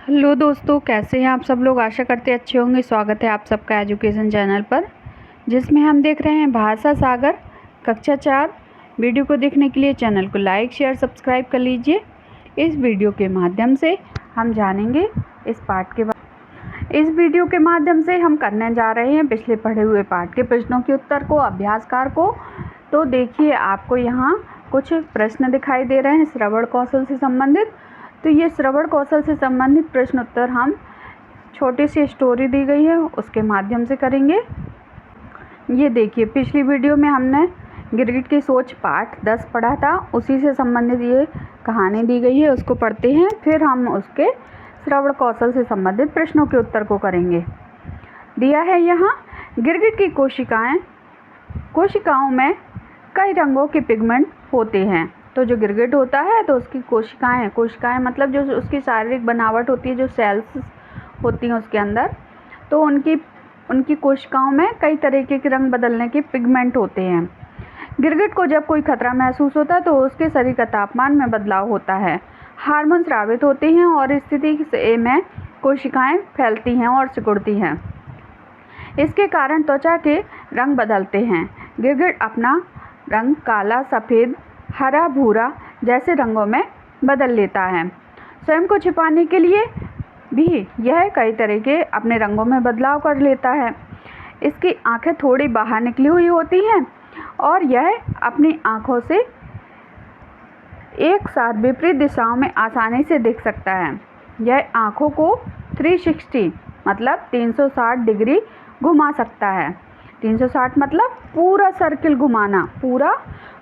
Hello दोस्तों, कैसे हैं आप सब लोग। आशा करते अच्छे होंगे। स्वागत है आप सबका एजुकेशन चैनल पर, जिसमें हम देख रहे हैं भाषा सागर कक्षा 4। वीडियो को देखने के लिए चैनल को लाइक शेयर सब्सक्राइब कर लीजिए। इस वीडियो के माध्यम से हम जानेंगे इस पाठ के बारे। इस वीडियो के माध्यम से हम करने जा रहे हैं पिछले पढ़े हुए पाठ के प्रश्नों के उत्तर को, अभ्यासकार को। तो देखिए, आपको यहाँ कुछ प्रश्न दिखाई दे रहे हैं श्रवण कौशल से संबंधित। तो ये श्रवण कौशल से संबंधित प्रश्न उत्तर हम छोटी सी स्टोरी दी गई है उसके माध्यम से करेंगे। ये देखिए, पिछली वीडियो में हमने गिरगिट की सोच पाठ 10 पढ़ा था, उसी से संबंधित ये कहानी दी गई है, उसको पढ़ते हैं। फिर हम उसके श्रवण कौशल से संबंधित प्रश्नों के उत्तर को करेंगे। दिया है यहाँ, गिरगिट की कोशिकाओं में कई रंगों के पिगमेंट होते हैं। तो जो गिरगिट होता है तो उसकी कोशिकाएं मतलब जो उसकी शारीरिक बनावट होती है, जो सेल्स होती हैं उसके अंदर, तो उनकी कोशिकाओं में कई तरीके के रंग बदलने के पिगमेंट होते हैं। गिरगिट को जब कोई खतरा महसूस होता है तो उसके शरीर का तापमान में बदलाव होता है, हार्मोन स्रावित होते हैं और स्थिति में कोशिकाएं फैलती हैं और सिकुड़ती हैं। इसके कारण त्वचा के रंग बदलते हैं। गिरगिट अपना रंग काला, सफ़ेद, हरा, भूरा जैसे रंगों में बदल लेता है। स्वयं को छिपाने के लिए भी यह कई तरह के अपने रंगों में बदलाव कर लेता है। इसकी आंखें थोड़ी बाहर निकली हुई होती हैं और यह अपनी आंखों से एक साथ विपरीत दिशाओं में आसानी से देख सकता है। यह आंखों को 360 मतलब 360 डिग्री घुमा सकता है। 360 मतलब पूरा सर्किल घुमाना, पूरा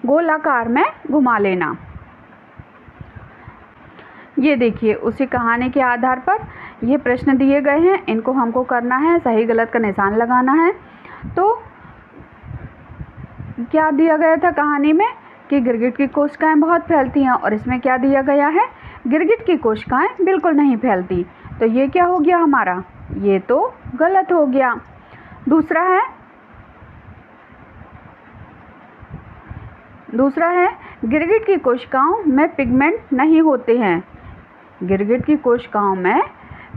गोलाकार में घुमा लेना। ये देखिए, उसी कहानी के आधार पर ये प्रश्न दिए गए हैं, इनको हमको करना है, सही गलत का निशान लगाना है। तो क्या दिया गया था कहानी में कि गिरगिट की कोशिकाएं बहुत फैलती हैं, और इसमें क्या दिया गया है, गिरगिट की कोशिकाएं बिल्कुल नहीं फैलती। तो ये क्या हो गया हमारा, ये तो गलत हो गया। दूसरा है गिरगिट की कोशिकाओं में पिगमेंट नहीं होते हैं। गिरगिट की कोशिकाओं में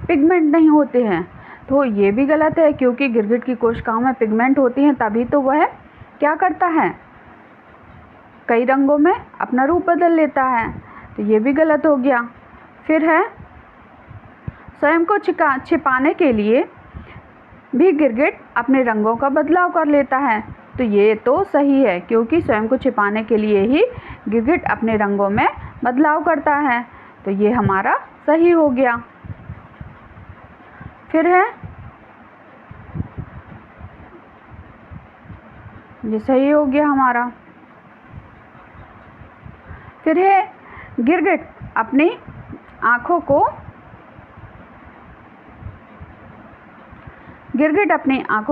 पिगमेंट नहीं होते हैं, तो ये भी गलत है, क्योंकि गिरगिट की कोशिकाओं में पिगमेंट होती हैं तभी तो वह क्या करता है, कई रंगों में अपना रूप बदल लेता है। तो ये भी गलत हो गया। फिर है, स्वयं को छिपाने के लिए भी गिरगिट अपने रंगों का बदलाव कर लेता है। तो ये तो सही है, क्योंकि स्वयं को छिपाने के लिए ही गिरगिट अपने रंगों में बदलाव करता है। तो ये हमारा सही हो गया। फिर है, ये सही हो गया हमारा। फिर है, गिरगिट अपनी आँखों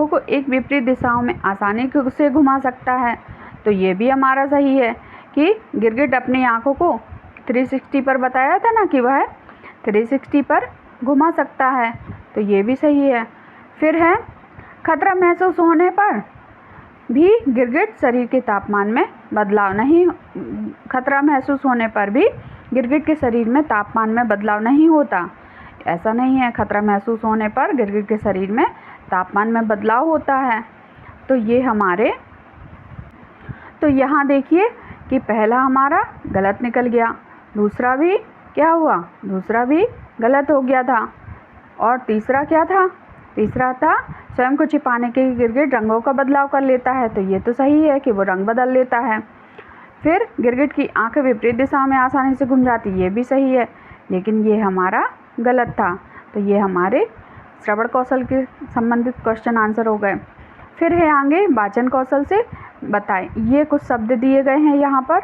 को एक विपरीत दिशाओं में आसानी से घुमा सकता है। तो ये भी हमारा सही है कि गिरगिट अपनी आँखों को 360 पर बताया था ना कि वह 360 पर घुमा सकता है। तो ये भी सही है। फिर है, खतरा महसूस होने पर भी गिरगिट शरीर के तापमान में बदलाव नहीं खतरा महसूस होने पर भी गिरगिट के शरीर में तापमान में बदलाव नहीं होता। ऐसा नहीं है, खतरा महसूस होने पर गिरगिट के शरीर में तापमान में बदलाव होता है। तो ये तो यहाँ देखिए कि पहला हमारा गलत निकल गया, दूसरा भी क्या हुआ, दूसरा भी गलत हो गया था। और तीसरा क्या था, तीसरा था स्वयं को छिपाने के गिरगिट रंगों का बदलाव कर लेता है। तो ये तो सही है कि वो रंग बदल लेता है। फिर गिरगिट की आंखें विपरीत दिशा में आसानी से घूम जाती, ये भी सही है, लेकिन ये हमारा गलत था। तो ये हमारे श्रवण कौशल के संबंधित क्वेश्चन आंसर हो गए। फिर है आगे वाचन कौशल से बताएं। ये कुछ शब्द दिए गए हैं यहाँ पर,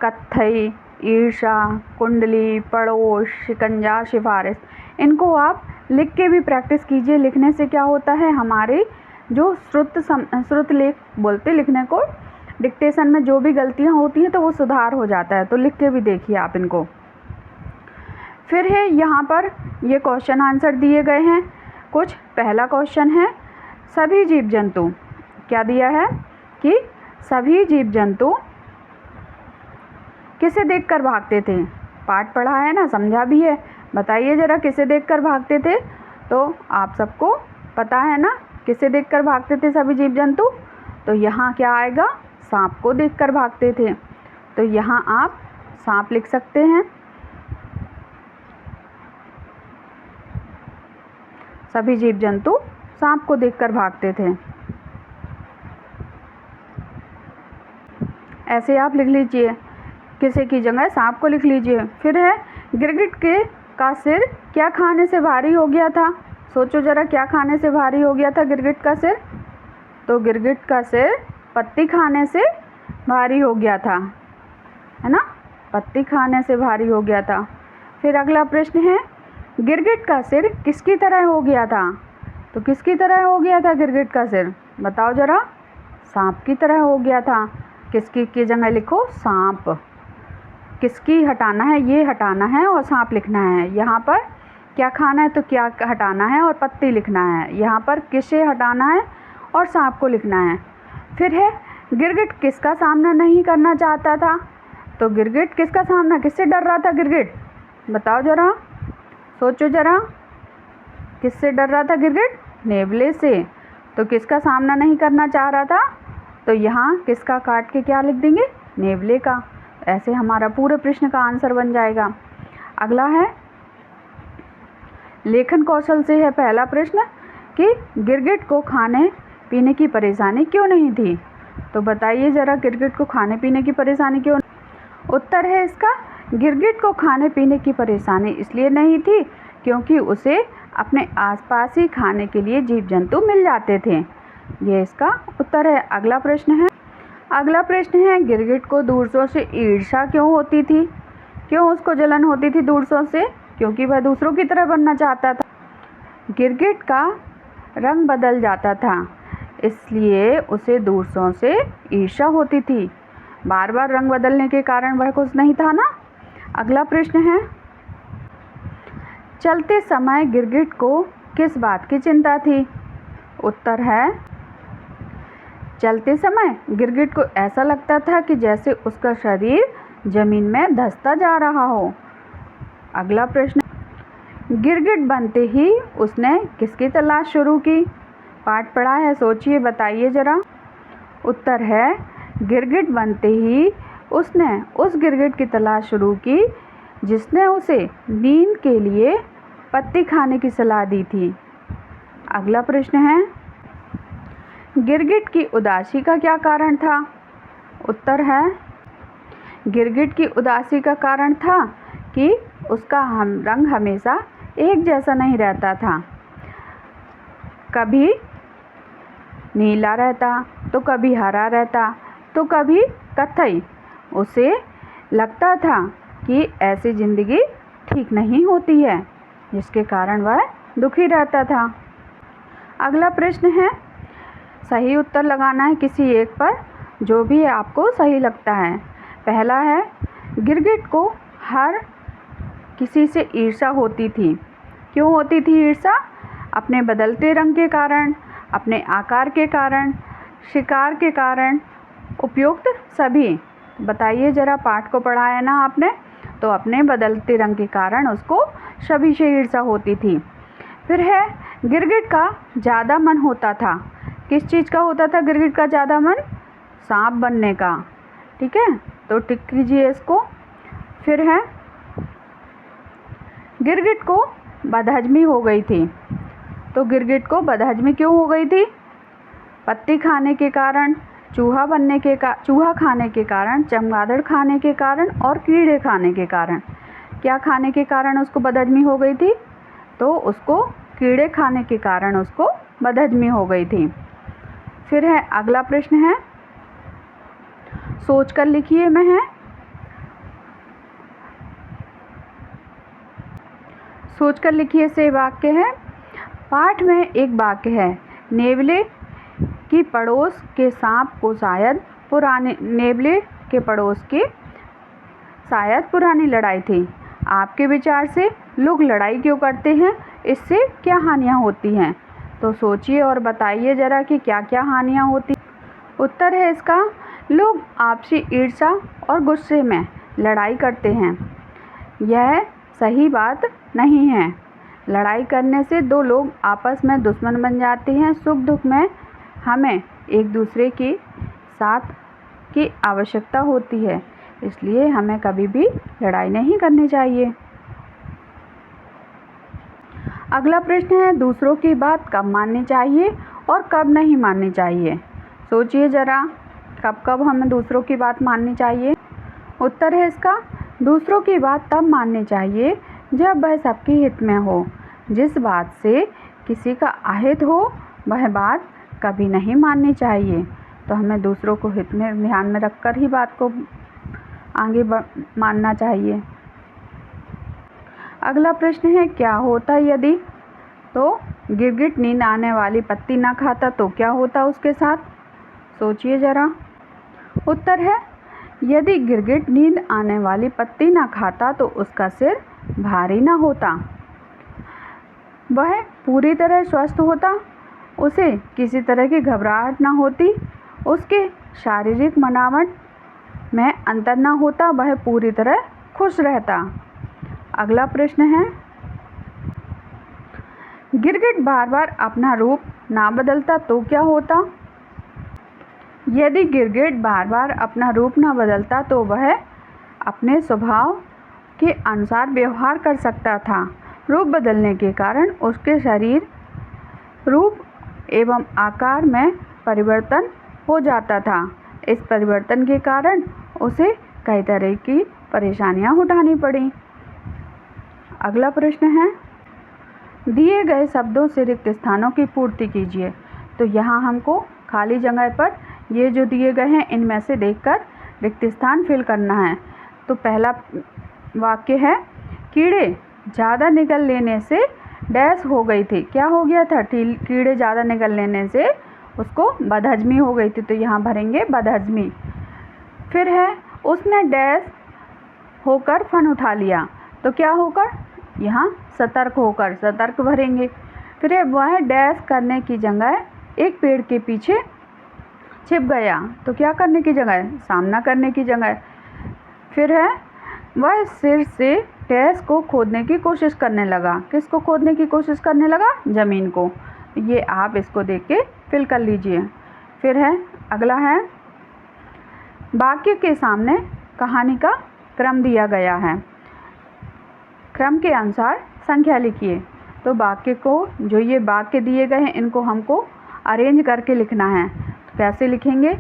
कत्थई, ईर्षा, कुंडली, पड़ोस, शिकंजा, सिफारिश। इनको आप लिख के भी प्रैक्टिस कीजिए। लिखने से क्या होता है, हमारे जो श्रुत लेख बोलते लिखने को, डिक्टेशन में जो भी गलतियाँ होती हैं तो वो सुधार हो जाता है। तो लिख के भी देखिए आप इनको। फिर है यहाँ पर ये क्वेश्चन आंसर दिए गए हैं कुछ। पहला क्वेश्चन है, सभी जीव जंतु, क्या दिया है कि सभी जीव जंतु किसे देखकर भागते थे, पाठ पढ़ा है ना, समझा भी है। बताइए ज़रा किसे देखकर भागते थे? तो आप सबको पता है ना किसे देखकर भागते थे सभी जीव जंतु? तो यहाँ क्या आएगा? सांप को देखकर भागते थे। तो यहाँ आप सांप लिख सकते हैं। सभी जीव जंतु सांप को देखकर भागते थे। ऐसे आप लिख लीजिए, किसी की जगह सांप को लिख लीजिए। फिर है गिरगिट का सिर क्या खाने से भारी हो गया था? सोचो ज़रा, क्या खाने से भारी हो गया था गिरगिट का सिर? तो गिरगिट का सिर पत्ती खाने से भारी हो गया था, है ना? पत्ती खाने से भारी हो गया था। फिर अगला प्रश्न है, गिरगिट का सिर किसकी तरह हो गया था? तो किसकी तरह हो गया था गिरगिट का सिर? बताओ ज़रा। सांप की तरह हो गया था। किसकी की जगह लिखो सांप। किसकी हटाना है, ये हटाना है और सांप लिखना है। यहाँ पर क्या खाना है तो क्या हटाना है और पत्ती लिखना है। यहाँ पर किसे हटाना है और सांप को लिखना है। फिर है गिरगिट किसका सामना नहीं करना चाहता था? तो गिरगिट किसका सामना, किससे डर रहा था गिरगिट? बताओ ज़रा, सोचो ज़रा, किससे डर रहा था गिरगिट? नेवले से। तो किसका सामना नहीं करना चाह रहा था? तो यहाँ किसका काट के क्या लिख देंगे? नेवले का। ऐसे हमारा पूरे प्रश्न का आंसर बन जाएगा। अगला है लेखन कौशल से है पहला प्रश्न कि गिरगिट को खाने पीने की परेशानी क्यों नहीं थी? तो बताइए ज़रा, गिरगिट को खाने पीने की परेशानी क्यों? उत्तर है इसका, गिरगिट को खाने पीने की परेशानी इसलिए नहीं थी क्योंकि उसे अपने आसपास ही खाने के लिए जीव जंतु मिल जाते थे। ये इसका उत्तर है। अगला प्रश्न है गिरगिट को दूसरों से ईर्ष्या क्यों होती थी? क्यों उसको जलन होती थी दूसरों से? क्योंकि वह दूसरों की तरह बनना चाहता था। गिरगिट का रंग बदल जाता था, इसलिए उसे दूसरों से ईर्ष्या होती थी। बार बार रंग बदलने के कारण वह खुश नहीं था ना। अगला प्रश्न है, चलते समय गिरगिट को किस बात की चिंता थी? उत्तर है, चलते समय गिरगिट को ऐसा लगता था कि जैसे उसका शरीर जमीन में धंसता जा रहा हो। अगला प्रश्न, गिरगिट बनते ही उसने किसकी तलाश शुरू की? पाठ पढ़ा है, सोचिए, बताइए ज़रा। उत्तर है, गिरगिट बनते ही उसने उस गिरगिट की तलाश शुरू की जिसने उसे नींद के लिए पत्ती खाने की सलाह दी थी। अगला प्रश्न है, गिरगिट की उदासी का क्या कारण था? उत्तर है, गिरगिट की उदासी का कारण था कि उसका रंग हमेशा एक जैसा नहीं रहता था। कभी नीला रहता, तो कभी हरा रहता, तो कभी कत्थई। उसे लगता था कि ऐसी ज़िंदगी ठीक नहीं होती है, जिसके कारण वह दुखी रहता था। अगला प्रश्न है, सही उत्तर लगाना है किसी एक पर, जो भी आपको सही लगता है। पहला है, गिरगिट को हर किसी से ईर्ष्या होती थी। क्यों होती थी ईर्ष्या? अपने बदलते रंग के कारण, अपने आकार के कारण, शिकार के कारण, उपयुक्त सभी। बताइए ज़रा, पाठ को पढ़ा है ना आपने? तो अपने बदलते रंग के कारण उसको सभी से ईर्ष्या होती थी। फिर है, गिरगिट का ज़्यादा मन होता था। किस चीज़ का होता था गिरगिट का ज़्यादा मन? सांप बनने का। ठीक है, तो टिक कीजिए इसको। फिर है, गिरगिट को बदहजमी हो गई थी। तो गिरगिट को बदहजमी क्यों हो गई थी? पत्ती खाने के कारण, चूहा खाने के कारण, चमगादड़ खाने के कारण और कीड़े खाने के कारण। क्या खाने के कारण उसको बदहजमी हो गई थी? तो उसको कीड़े खाने के कारण उसको बदहजमी हो गई थी। फिर है, अगला प्रश्न है, सोच कर लिखिए में है, सोच कर लिखिए से वाक्य है। पाठ में एक वाक्य है, नेवले की पड़ोस के सांप को नेवले के पड़ोस की शायद पुरानी लड़ाई थी। आपके विचार से लोग लड़ाई क्यों करते हैं? इससे क्या हानियाँ होती हैं? तो सोचिए और बताइए ज़रा कि क्या क्या हानियाँ होती। उत्तर है इसका, लोग आपसी ईर्ष्या और गुस्से में लड़ाई करते हैं। यह सही बात नहीं है। लड़ाई करने से दो लोग आपस में दुश्मन बन जाते हैं। सुख दुख में हमें एक दूसरे की साथ की आवश्यकता होती है, इसलिए हमें कभी भी लड़ाई नहीं करनी चाहिए। अगला प्रश्न है, दूसरों की बात कब माननी चाहिए और कब नहीं माननी चाहिए? सोचिए ज़रा, कब कब हमें दूसरों की बात माननी चाहिए? उत्तर है इसका, दूसरों की बात तब माननी चाहिए जब वह सबके हित में हो। जिस बात से किसी का अहित हो वह बात कभी नहीं माननी चाहिए। तो हमें दूसरों को हित में ध्यान में रखकर ही बात को आगे मानना चाहिए। अगला प्रश्न है, क्या होता यदि? तो गिरगिट नींद आने वाली पत्ती ना खाता तो क्या होता उसके साथ? सोचिए ज़रा। उत्तर है, यदि गिरगिट नींद आने वाली पत्ती ना खाता तो उसका सिर भारी ना होता, वह पूरी तरह स्वस्थ होता, उसे किसी तरह की घबराहट ना होती, उसके शारीरिक बनावट में अंतर ना होता, वह पूरी तरह खुश रहता। अगला प्रश्न है, गिरगिट बार बार अपना रूप ना बदलता तो क्या होता? यदि गिरगिट बार बार अपना रूप ना बदलता तो वह अपने स्वभाव के अनुसार व्यवहार कर सकता था। रूप बदलने के कारण उसके शरीर रूप एवं आकार में परिवर्तन हो जाता था। इस परिवर्तन के कारण उसे कई तरह की परेशानियां उठानी पड़ी। अगला प्रश्न है, दिए गए शब्दों से रिक्त स्थानों की पूर्ति कीजिए। तो यहाँ हमको खाली जगह पर ये जो दिए गए हैं इनमें से देखकर रिक्त स्थान फिल करना है। तो पहला वाक्य है, कीड़े ज़्यादा निगल लेने से डैश हो गई थी। क्या हो गया था? कीड़े ज़्यादा निगल लेने से उसको बदहजमी हो गई थी, तो यहाँ भरेंगे बदहजमी। फिर है, उसने डैश होकर फन उठा लिया। तो क्या होकर? यहाँ सतर्क होकर, सतर्क भरेंगे। फिर है, वह डैश करने की जगह एक पेड़ के पीछे छिप गया। तो क्या करने की जगह? सामना करने की जगह। फिर है, वह सिर से डैश को खोदने की कोशिश करने लगा। किसको खोदने की कोशिश करने लगा? ज़मीन को। ये आप इसको देख के फिल कर लीजिए। फिर है, अगला है, वाक्य के सामने कहानी का क्रम दिया गया है, क्रम के अनुसार संख्या लिखिए। तो वाक्य को, जो ये वाक्य दिए गए हैं इनको हमको अरेंज करके लिखना है। तो कैसे लिखेंगे?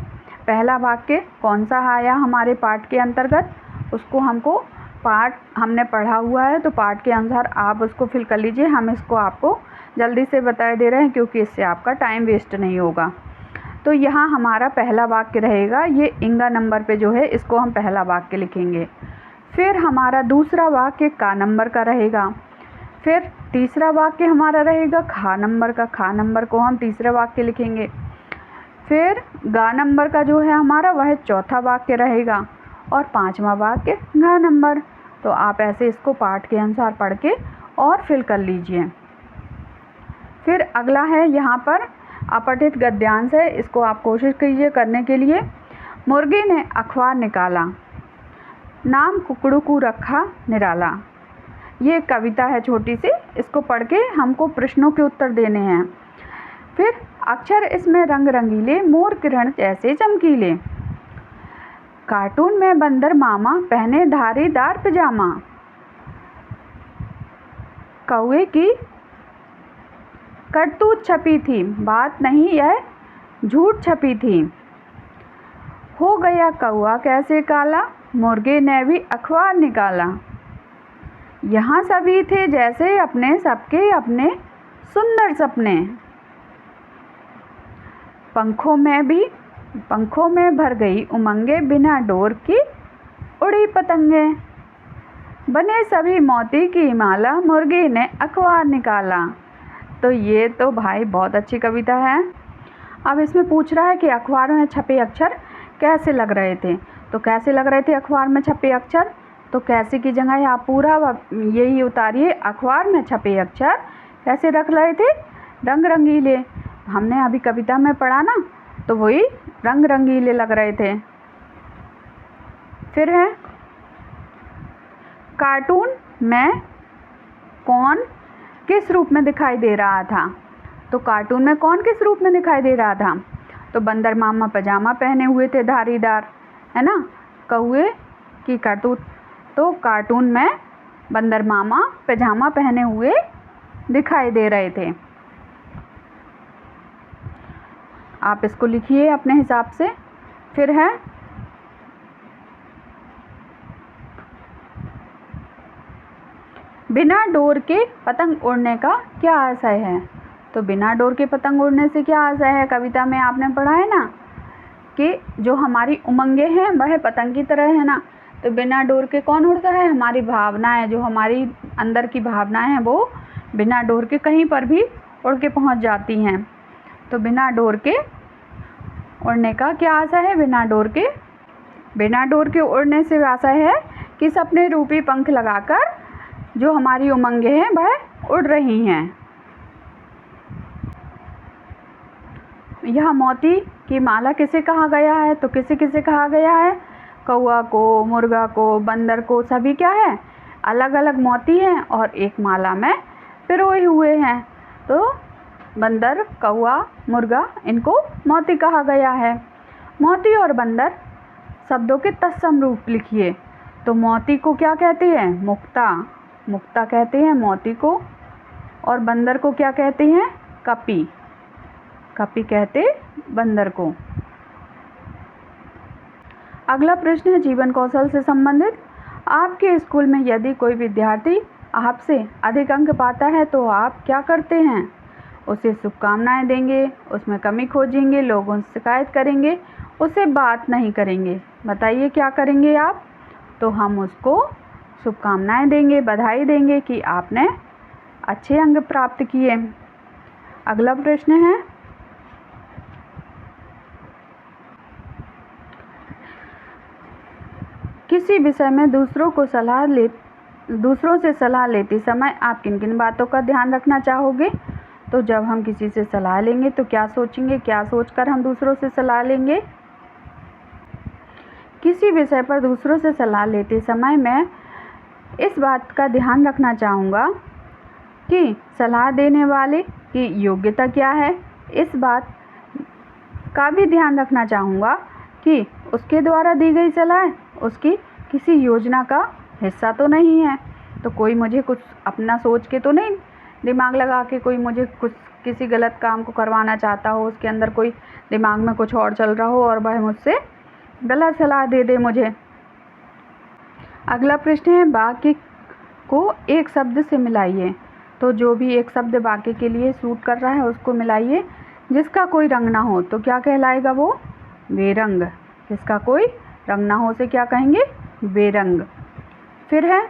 पहला वाक्य कौन सा आया हमारे पाठ के अंतर्गत, उसको हमको, पाठ हमने पढ़ा हुआ है तो पाठ के अनुसार आप उसको फिल कर लीजिए। हम इसको आपको जल्दी से बता दे रहे हैं क्योंकि इससे आपका टाइम वेस्ट नहीं होगा। तो यहाँ हमारा पहला वाक्य रहेगा, ये इंगा नंबर पे जो है इसको हम पहला वाक्य लिखेंगे। फिर हमारा दूसरा वाक्य का नंबर का रहेगा। फिर तीसरा वाक्य हमारा रहेगा खा नंबर का, खा नंबर को हम तीसरा वाक्य लिखेंगे। फिर गा नंबर का जो है हमारा वह चौथा वाक्य रहेगा और पांचवा वाक्य घा नंबर। तो आप ऐसे इसको पाठ के अनुसार पढ़ के और फिल कर लीजिए। फिर अगला है यहाँ पर अपठित गद्यांश है, इसको आप कोशिश कीजिए करने के लिए। मुर्गी ने अखबार निकाला, नाम कुकड़ू को रखा निराला। ये कविता है छोटी सी, इसको पढ़ के हमको प्रश्नों के उत्तर देने हैं। फिर अक्षर इसमें रंग रंगीले, मोर किरण जैसे चमकीले। कार्टून में बंदर मामा पहने धारीदार पजामा। कौवे की करतूत छपी थी, बात नहीं यह झूठ छपी थी। हो गया कौवा कैसे काला, मुर्गे ने भी अखबार निकाला। यहाँ सभी थे जैसे अपने, सबके अपने सुंदर सपने। पंखों में भर गई उमंगे, बिना डोर की उड़ी पतंगे। बने सभी मोती की माला, मुर्गे ने अखबार निकाला। तो ये तो भाई बहुत अच्छी कविता है। अब इसमें पूछ रहा है कि अखबार में छपे अक्षर कैसे लग रहे थे। तो कैसे लग रहे थे अखबार में छपे अक्षर? तो कैसे की जगह आप पूरा यही उतारिए, अखबार में छपे अक्षर कैसे रख रहे थे? रंग रंगीले। हमने अभी कविता में पढ़ा ना, तो वही रंग रंगीले लग रहे थे। फिर है, कार्टून में कौन किस रूप में दिखाई दे रहा था? तो कार्टून में कौन किस रूप में दिखाई दे रहा था? तो बंदर मामा पजामा पहने हुए थे धारीदार, है ना, कौवे की करतूत। तो कार्टून में बंदर मामा पजामा पहने हुए दिखाई दे रहे थे। आप इसको लिखिए अपने हिसाब से। फिर है बिना डोर के पतंग उड़ने का क्या आशय है? तो बिना डोर के पतंग उड़ने से क्या आशय है? कविता में आपने पढ़ा है ना कि जो हमारी उमंगें हैं वह पतंग की तरह है ना। तो बिना डोर के कौन उड़ता है? हमारी भावनाएं, जो हमारी अंदर की भावनाएं हैं वो बिना डोर के कहीं पर भी उड़ के पहुंच जाती हैं। तो बिना डोर के उड़ने का क्या आशय है? बिना डोर के उड़ने से आशय है कि सपने रूपी पंख लगाकर जो हमारी उमंगें हैं वह उड़ रही हैं। यह मोती की माला किसे कहा गया है? तो किसे किसे कहा गया है? कौआ को, मुर्गा को, बंदर को, सभी क्या है? अलग अलग मोती हैं और एक माला में पिरोए हुए हैं। तो बंदर, कौआ, मुर्गा, इनको मोती कहा गया है। मोती और बंदर शब्दों के तत्सम रूप लिखिए। तो मोती को क्या कहते हैं? मुक्ता, मुक्ता कहते हैं मोती को। और बंदर को क्या कहते हैं? कपि, कपि कहते बंदर को। अगला प्रश्न है जीवन कौशल से संबंधित। आपके स्कूल में यदि कोई विद्यार्थी आपसे अधिक अंक पाता है तो आप क्या करते हैं? उसे शुभकामनाएं देंगे, उसमें कमी खोजेंगे, लोगों से शिकायत करेंगे, उसे बात नहीं करेंगे। बताइए क्या करेंगे आप? तो हम उसको शुभकामनाएं देंगे, बधाई देंगे कि आपने अच्छे अंक प्राप्त किए। अगला प्रश्न है किसी विषय में दूसरों से सलाह लेते समय आप किन किन बातों का ध्यान रखना चाहोगे? तो जब हम किसी से सलाह लेंगे तो क्या सोचेंगे, क्या सोचकर हम दूसरों से सलाह लेंगे? किसी विषय पर दूसरों से सलाह लेते समय मैं इस बात का ध्यान रखना चाहूँगा कि सलाह देने वाले की योग्यता क्या है। इस बात का भी ध्यान रखना चाहूँगा कि उसके द्वारा दी गई सलाह उसकी किसी योजना का हिस्सा तो नहीं है। तो कोई मुझे कुछ अपना सोच के तो नहीं, दिमाग लगा के कोई मुझे कुछ किसी गलत काम को करवाना चाहता हो, उसके अंदर कोई दिमाग में कुछ और चल रहा हो और वह मुझसे गलत सलाह दे दे मुझे। अगला प्रश्न है वाक्य को एक शब्द से मिलाइए। तो जो भी एक शब्द वाक्य के लिए सूट कर रहा है उसको मिलाइए। जिसका कोई रंग ना हो तो क्या कहलाएगा वो? बेरंग। जिसका कोई रंग ना हो से क्या कहेंगे? बेरंग। फिर है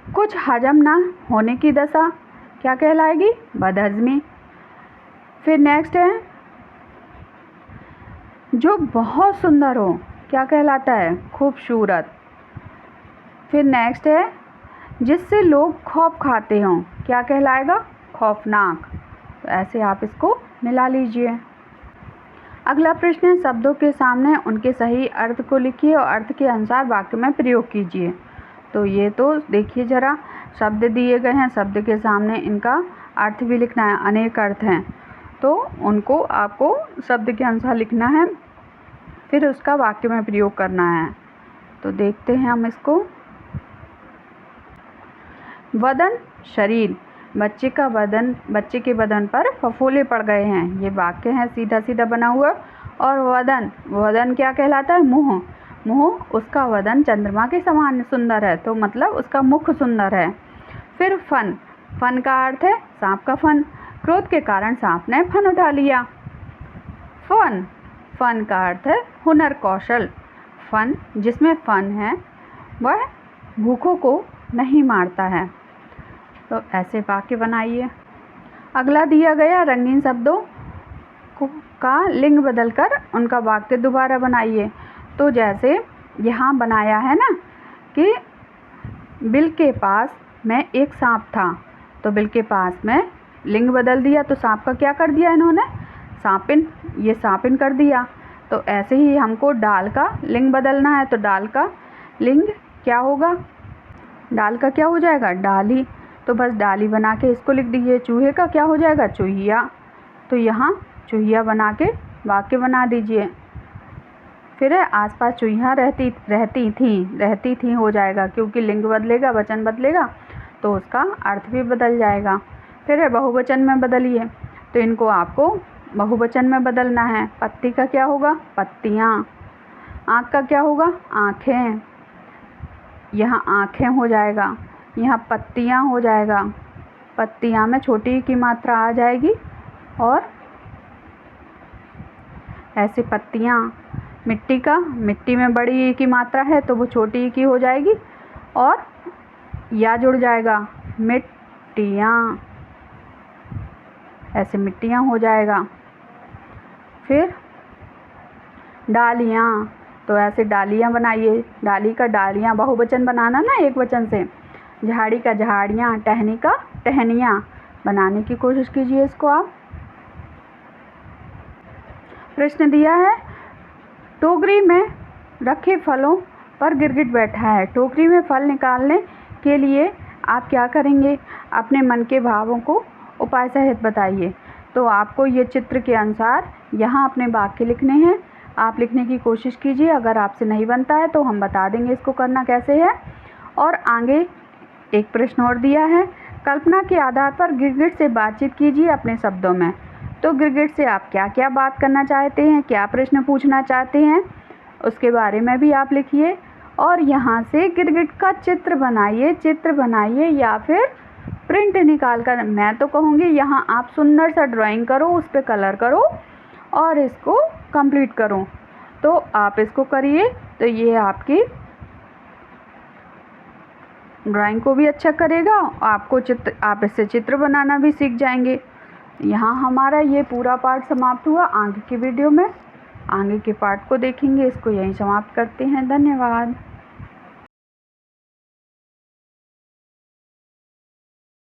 कुछ हजम ना होने की दशा क्या कहलाएगी? बदहजमी। फिर नेक्स्ट है जो बहुत सुंदर हो क्या कहलाता है? खूबसूरत। फिर नेक्स्ट है जिससे लोग खौफ खाते हों क्या कहलाएगा? खौफनाक। तो ऐसे आप इसको मिला लीजिए। अगला प्रश्न है शब्दों के सामने उनके सही अर्थ को लिखिए और अर्थ के अनुसार वाक्य में प्रयोग कीजिए। तो ये तो देखिए ज़रा, शब्द दिए गए हैं, शब्द के सामने इनका अर्थ भी लिखना है। अनेक अर्थ हैं तो उनको आपको शब्द के अनुसार लिखना है, फिर उसका वाक्य में प्रयोग करना है। तो देखते हैं हम इसको। वदन, शरीर, बच्चे के बदन पर फफोले पड़ गए हैं। ये वाक्य है सीधा सीधा बना हुआ। और वदन क्या कहलाता है? मुँह। मुँह, उसका वदन चंद्रमा के समान सुंदर है, तो मतलब उसका मुख सुंदर है। फिर फन का अर्थ है सांप का फन। क्रोध के कारण सांप ने फन उठा लिया। फन का अर्थ है हुनर, कौशल। फन, जिसमें फन है वह भूखों को नहीं मारता है। तो ऐसे वाक्य बनाइए। अगला दिया गया रंगीन शब्दों का लिंग बदलकर उनका वाक्य दोबारा बनाइए। तो जैसे यहाँ बनाया है ना कि बिल के पास में एक सांप था, तो बिल के पास में लिंग बदल दिया, तो सांप का क्या कर दिया इन्होंने? सांपिन। ये सांपिन कर दिया। तो ऐसे ही हमको डाल का लिंग बदलना है, तो डाल का लिंग क्या होगा? डाल का क्या हो जाएगा? डाली। तो बस डाली बना के इसको लिख दीजिए। चूहे का क्या हो जाएगा? चूहिया। तो यहाँ चूहिया बना के वाक्य बना दीजिए। फिर है आसपास चूहिया रहती थी हो जाएगा, क्योंकि लिंग बदलेगा, वचन बदलेगा तो उसका अर्थ भी बदल जाएगा। फिर है बहुवचन में बदलिए, तो इनको आपको बहुवचन में बदलना है। पत्ती का क्या होगा? पत्तियाँ। आँख का क्या होगा? आँखें। यहाँ आँखें हो जाएगा, यहाँ पत्तियाँ हो जाएगा। पत्तियाँ में छोटी की मात्रा आ जाएगी और ऐसे पत्तियाँ। मिट्टी का, मिट्टी में बड़ी की मात्रा है तो वो छोटी की हो जाएगी और या जुड़ जाएगा, मिट्टियाँ। ऐसे मिट्टियाँ हो जाएगा। फिर डालियाँ, तो ऐसे डालियाँ बनाइए। डाली का डालियाँ, बहुवचन बनाना ना एक वचन से। झाड़ी का झाड़ियाँ, टहनी का टहनियाँ। बनाने की कोशिश कीजिए इसको आप। प्रश्न दिया है, टोकरी में रखे फलों पर गिरगिट बैठा है। टोकरी में फल निकालने के लिए आप क्या करेंगे? अपने मन के भावों को उपाय सहित बताइए। तो आपको ये चित्र के अनुसार यहाँ अपने वाक्य लिखने हैं। आप लिखने की कोशिश कीजिए। अगर आपसे नहीं बनता है तो हम बता देंगे इसको करना कैसे है। और आगे एक प्रश्न और दिया है, कल्पना के आधार पर गिरगिट से बातचीत कीजिए अपने शब्दों में। तो गिरगिट से आप क्या क्या बात करना चाहते हैं, क्या प्रश्न पूछना चाहते हैं, उसके बारे में भी आप लिखिए। और यहाँ से गिरगिट का चित्र बनाइए या फिर प्रिंट निकाल कर, मैं तो कहूँगी यहाँ आप सुंदर सा ड्राइंग करो, उस पर कलर करो और इसको कंप्लीट करो। तो आप इसको करिए, तो ये आपकी ड्राइंग को भी अच्छा करेगा। आप इससे चित्र बनाना भी सीख जाएंगे। यहाँ हमारा ये पूरा पार्ट समाप्त हुआ। आगे की वीडियो में आगे के पार्ट को देखेंगे। इसको यहीं समाप्त करते हैं। धन्यवाद।